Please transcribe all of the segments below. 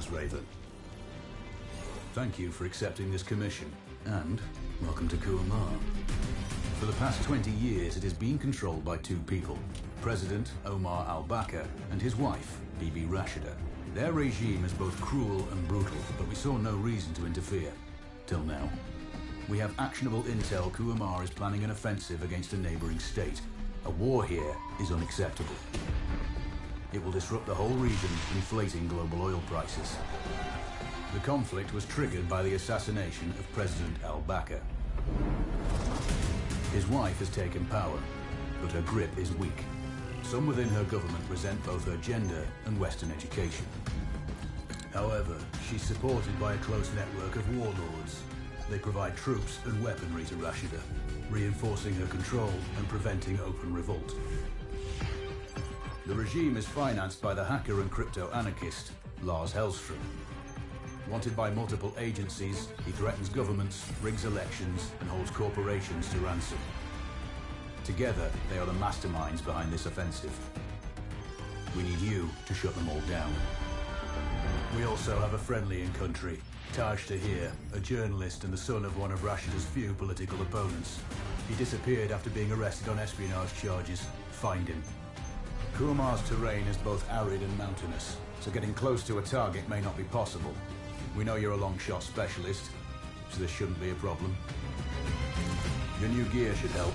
Greetings, Raven. Thank you for accepting this commission, and welcome to Kuamar. For the past 20 years, it has been controlled by two people, President Omar al-Bakr and his wife, Bibi Rashida. Their regime is both cruel and brutal, but we saw no reason to interfere. Till now. We have actionable intel Kuamar is planning an offensive against a neighboring state. A war here is unacceptable. It will disrupt the whole region, inflating global oil prices. The conflict was triggered by the assassination of President al-Bakr. His wife has taken power, but her grip is weak. Some within her government resent both her gender and Western education. However, she's supported by a close network of warlords. They provide troops and weaponry to Rashida, reinforcing her control and preventing open revolt. The regime is financed by the hacker and crypto-anarchist, Lars Hellstrom. Wanted by multiple agencies, he threatens governments, rigs elections, and holds corporations to ransom. Together, they are the masterminds behind this offensive. We need you to shut them all down. We also have a friendly in country, Taj Tahir, a journalist and the son of one of Rashida's few political opponents. He disappeared after being arrested on espionage charges. Find him. Kuamar's terrain is both arid and mountainous, so getting close to a target may not be possible. We know you're a long-shot specialist, so this shouldn't be a problem. Your new gear should help,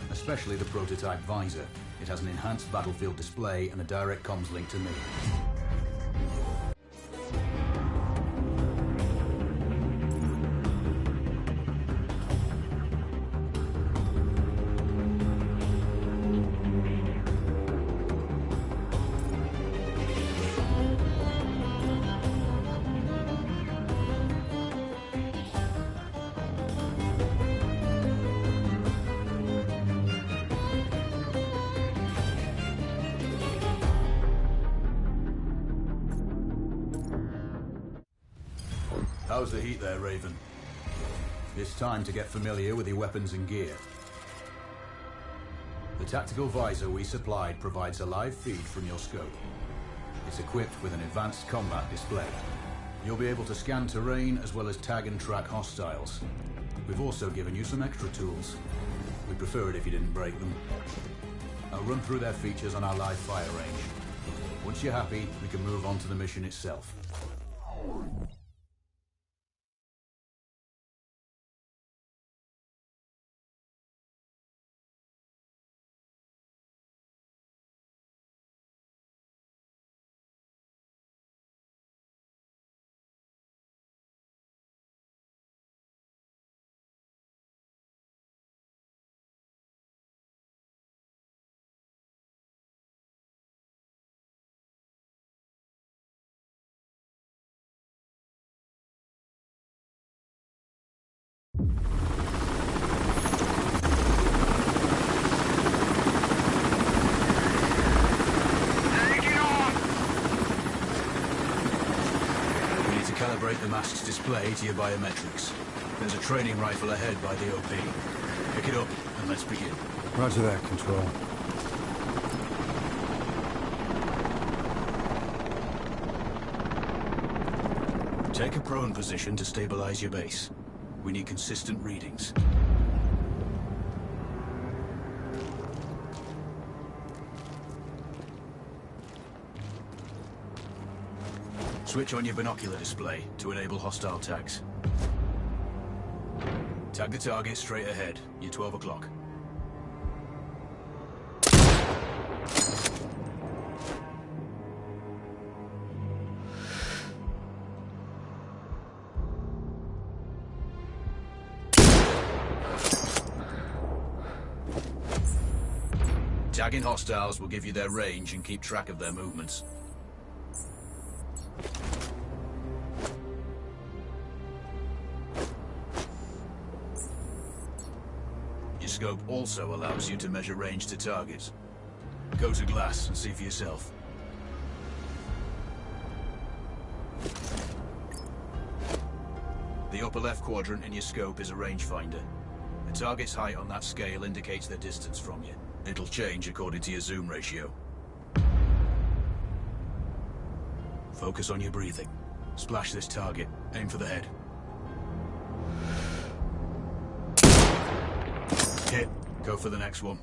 especially the prototype visor. It has an enhanced battlefield display and a direct comms link to me. How's the heat there, Raven? It's time to get familiar with your weapons and gear. The tactical visor we supplied provides a live feed from your scope. It's equipped with an advanced combat display. You'll be able to scan terrain as well as tag and track hostiles. We've also given you some extra tools. We'd prefer it if you didn't break them. I'll run through their features on our live fire range. Once you're happy, we can move on to the mission itself. Calibrate the mask's display to your biometrics. There's a training rifle ahead by the OP. Pick it up and let's begin. Roger that, Control. Take a prone position to stabilize your base. We need consistent readings. Switch on your binocular display to enable hostile tags. Tag the target straight ahead. You're 12 o'clock. Tagging hostiles will give you their range and keep track of their movements. Your scope also allows you to measure range to targets. Go to glass and see for yourself. The upper left quadrant in your scope is a rangefinder. The target's height on that scale indicates their distance from you. It'll change according to your zoom ratio. Focus on your breathing. Splash this target. Aim for the head. Hit. Go for the next one.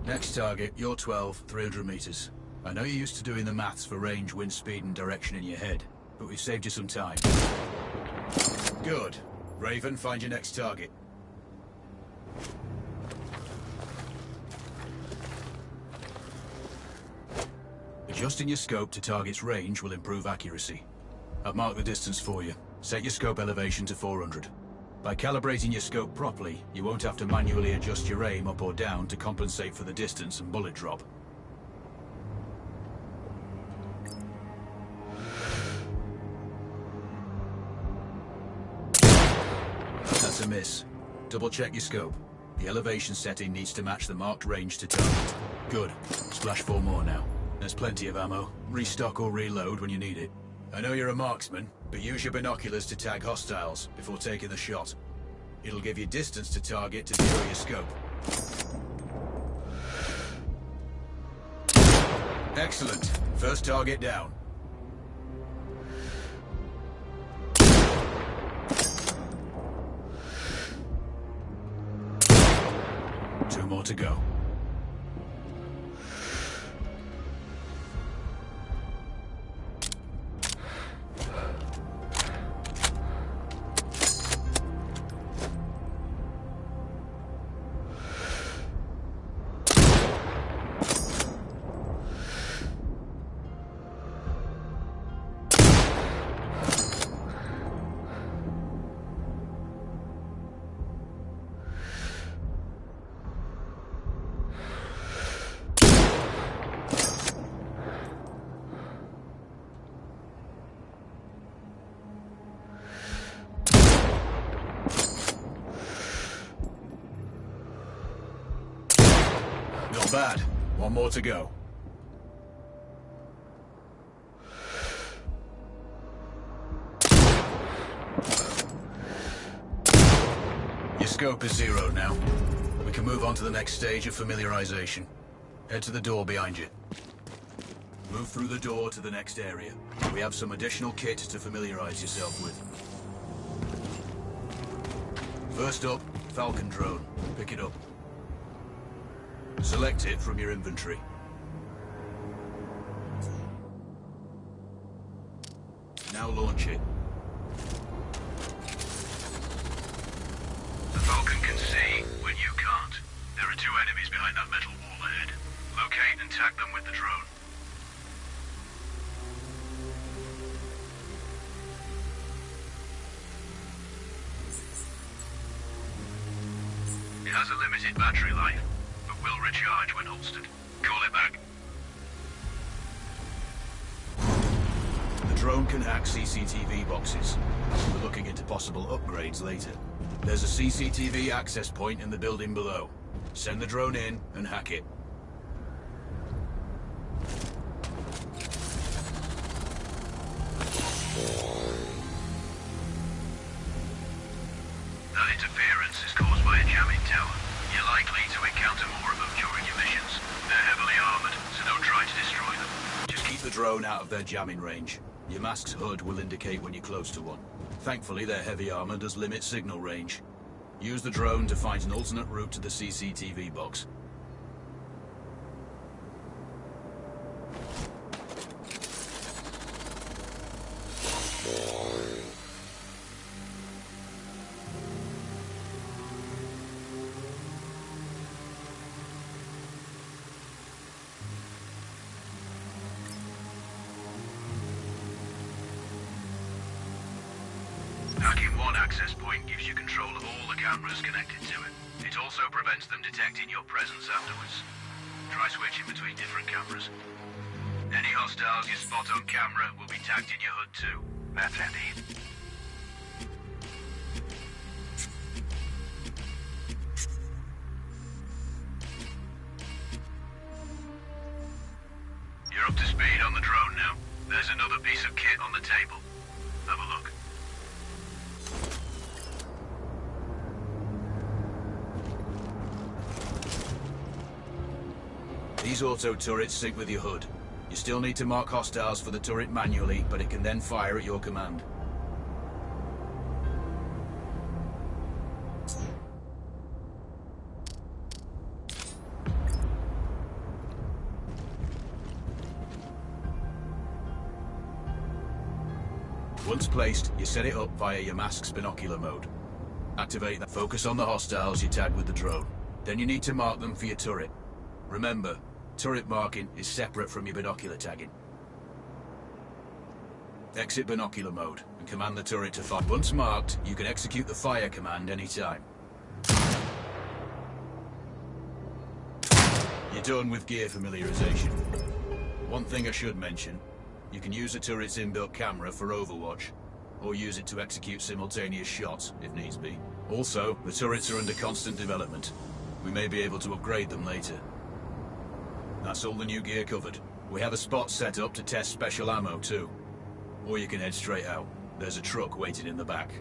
Next target, you're 12, 300 meters. I know you're used to doing the maths for range, wind speed, and direction in your head, but we've saved you some time. Good. Raven, find your next target. Adjusting your scope to target's range will improve accuracy. I've marked the distance for you. Set your scope elevation to 400. By calibrating your scope properly, you won't have to manually adjust your aim up or down to compensate for the distance and bullet drop. That's a miss. Double check your scope. The elevation setting needs to match the marked range to target. Good. Splash 4 more now. There's plenty of ammo. Restock or reload when you need it. I know you're a marksman, but use your binoculars to tag hostiles before taking the shot. It'll give you distance to target to zero your scope. Excellent. First target down. Two more to go. Not bad. One more to go. Your scope is zero now. We can move on to the next stage of familiarization. Head to the door behind you. Move through the door to the next area. We have some additional kit to familiarize yourself with. First up, Falcon drone. Pick it up. Select it from your inventory. Now launch it. The Falcon can see when you can't. There are two enemies behind that metal wall ahead. Locate and tag them with the drone. It has a limited battery life, but will recharge when holstered. Call it back. The drone can hack CCTV boxes. We're looking into possible upgrades later. There's a CCTV access point in the building below. Send the drone in and hack it. That interference is caused by a jamming tower. You're likely to encounter more of them during your missions. They're heavily armored, so don't try to destroy them. Just keep the drone out of their jamming range. Your mask's hood will indicate when you're close to one. Thankfully, their heavy armor does limit signal range. Use the drone to find an alternate route to the CCTV box. Hacking one access point gives you control of all the cameras connected to it. It also prevents them detecting your presence afterwards. Try switching between different cameras. Any hostiles you spot on camera will be tagged in your hood too. That's handy. You're up to speed on the drone now. There's another piece of kit on the table. Have a look. These auto turrets sync with your hood. Your You still need to mark hostiles for the turret manually, but it can then fire at your command. Once placed, you set it up via your mask's binocular mode. Activate that. Focus on the hostiles you tag with the drone. Then you need to mark them for your turret. Remember, turret marking is separate from your binocular tagging. Exit binocular mode and command the turret to fire. Once marked, you can execute the fire command anytime. You're done with gear familiarization. One thing I should mention, you can use the turret's inbuilt camera for overwatch, or use it to execute simultaneous shots, if needs be. Also, the turrets are under constant development. We may be able to upgrade them later. That's all the new gear covered. We have a spot set up to test special ammo too. Or you can head straight out. There's a truck waiting in the back.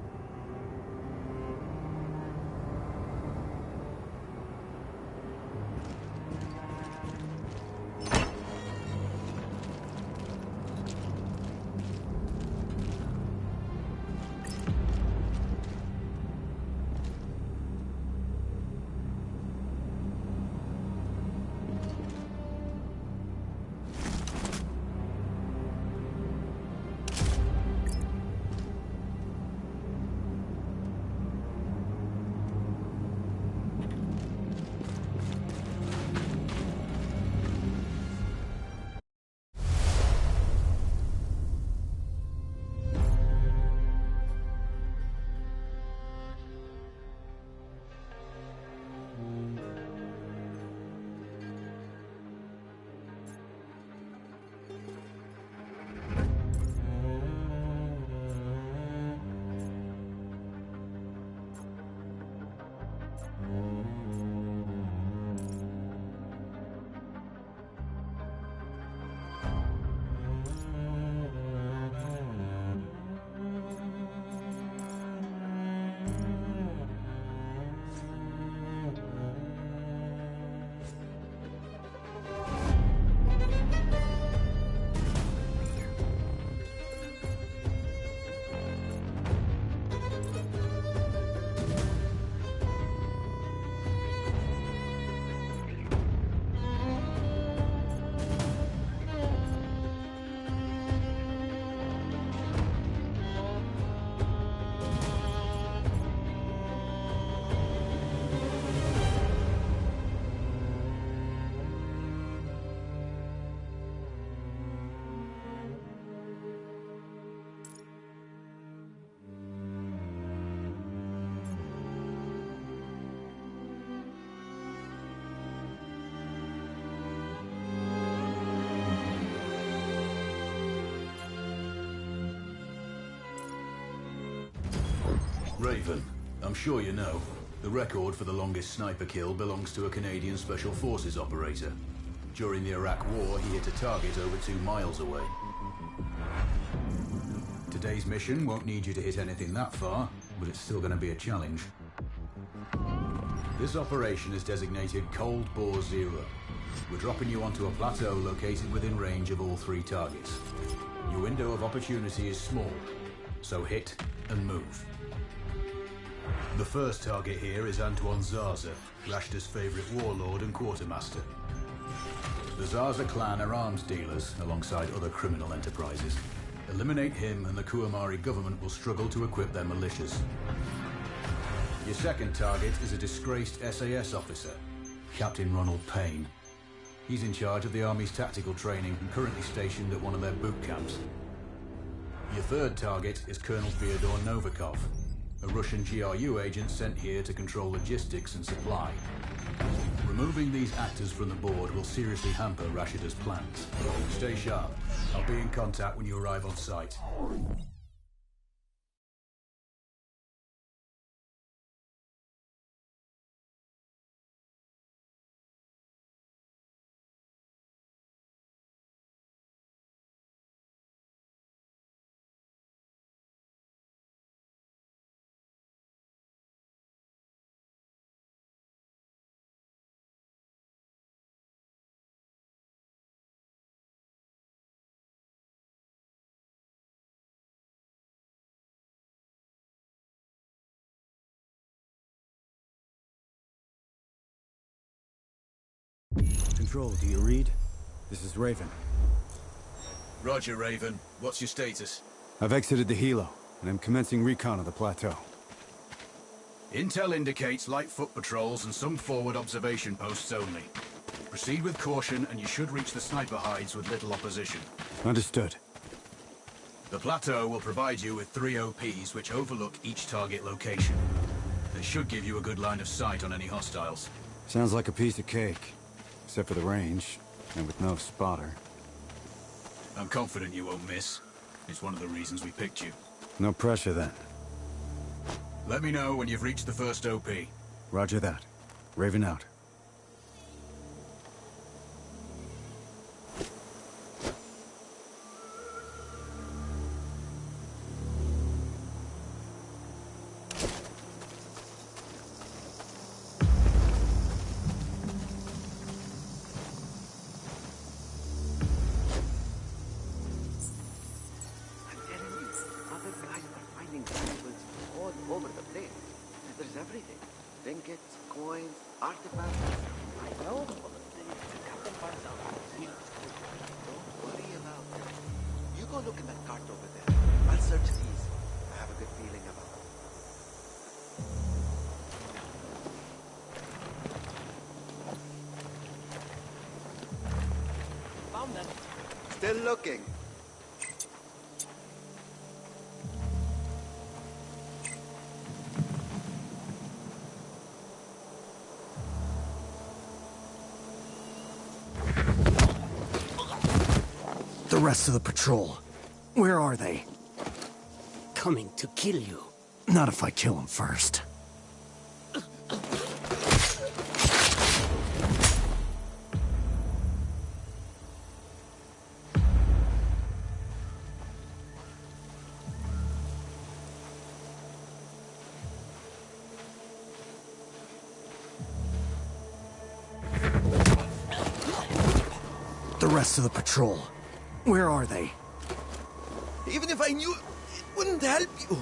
Raven, I'm sure you know, the record for the longest sniper kill belongs to a Canadian Special Forces operator. During the Iraq War, he hit a target over 2 miles away. Today's mission won't need you to hit anything that far, but it's still going to be a challenge. This operation is designated Cold Bore Zero. We're dropping you onto a plateau located within range of all 3 targets. Your window of opportunity is small, so hit and move. The first target here is Antoine Zaza, Rashta's favorite warlord and quartermaster. The Zaza clan are arms dealers alongside other criminal enterprises. Eliminate him and the Kuamari government will struggle to equip their militias. Your second target is a disgraced SAS officer, Captain Ronald Payne. He's in charge of the Army's tactical training and currently stationed at one of their boot camps. Your third target is Colonel Fyodor Novikov, a Russian GRU agent sent here to control logistics and supply. Removing these actors from the board will seriously hamper Rashida's plans. Stay sharp. I'll be in contact when you arrive on site. Control, do you read? This is Raven. Roger, Raven. What's your status? I've exited the Hilo, and I'm commencing recon of the plateau. Intel indicates light foot patrols and some forward observation posts only. Proceed with caution, and you should reach the sniper hides with little opposition. Understood. The plateau will provide you with 3 OPs which overlook each target location. They should give you a good line of sight on any hostiles. Sounds like a piece of cake. Except for the range, and with no spotter. I'm confident you won't miss. It's one of the reasons we picked you. No pressure then. Let me know when you've reached the first OP. Roger that. Raven out. Over the place. There's everything. Trinkets, coins, artifacts. I know all of these. Captain finds out. Don't worry about it. You go look in that cart over there. I'll search these. I have a good feeling about it. Found them. Still looking. The rest of the patrol. Where are they? Coming to kill you. Not if I kill them first. The rest of the patrol. Where are they? Even if I knew, it wouldn't help you.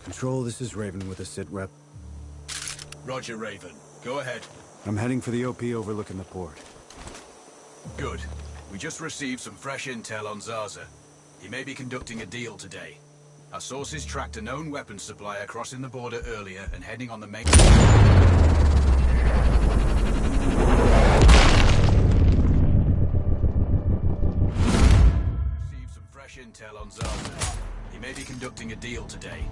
Control, this is Raven with a sit rep. Roger, Raven. Go ahead. I'm heading for the OP overlooking the port. Good. We just received some fresh intel on Zaza. He may be conducting a deal today. Our sources tracked a known weapons supplier crossing the border earlier and heading on the main... Received some fresh intel on Zaza. He may be conducting a deal today.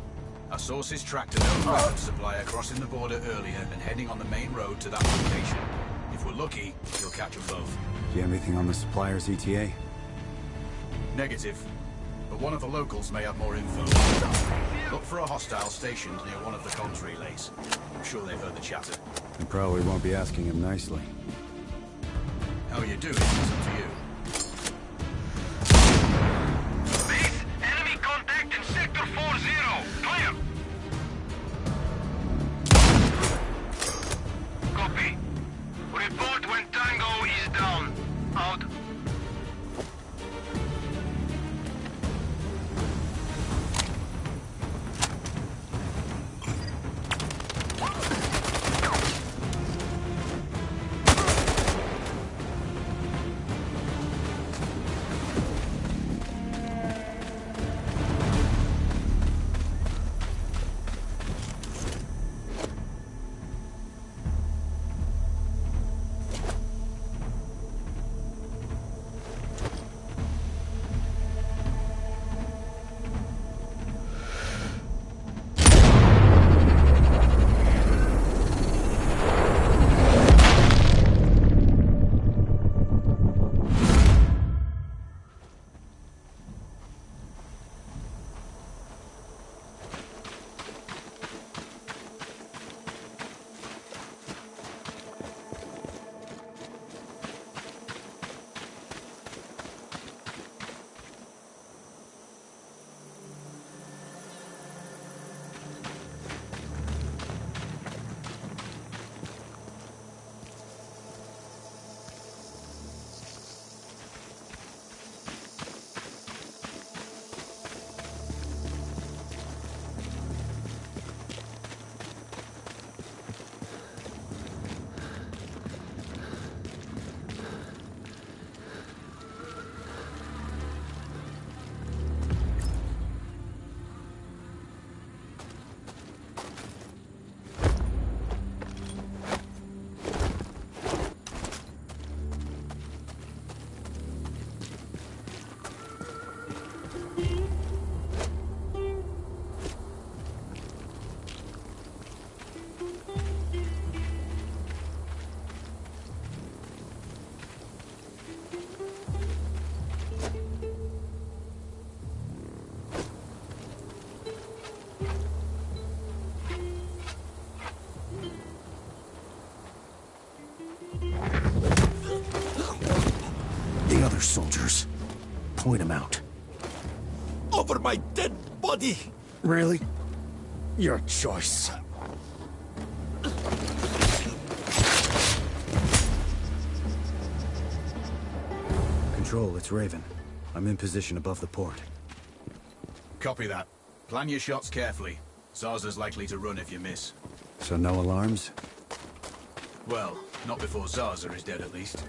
Our sources tracked a known weapons supplier crossing the border earlier and heading on the main road to that location. If we're lucky, we'll catch them both. Do you have anything on the supplier's ETA? Negative. But one of the locals may have more info. Look for a hostile stationed near one of the comms relays. I'm sure they've heard the chatter. You probably won't be asking him nicely. How you doing is up to you. Base, enemy contact in Sector 40. Clear. Copy. Report when Tango is down. Out. The other soldiers. Point them out. Over my dead body! Really? Your choice. Control, it's Raven. I'm in position above the port. Copy that. Plan your shots carefully. Zaza's likely to run if you miss. So no alarms? Well, not before Zaza is dead at least.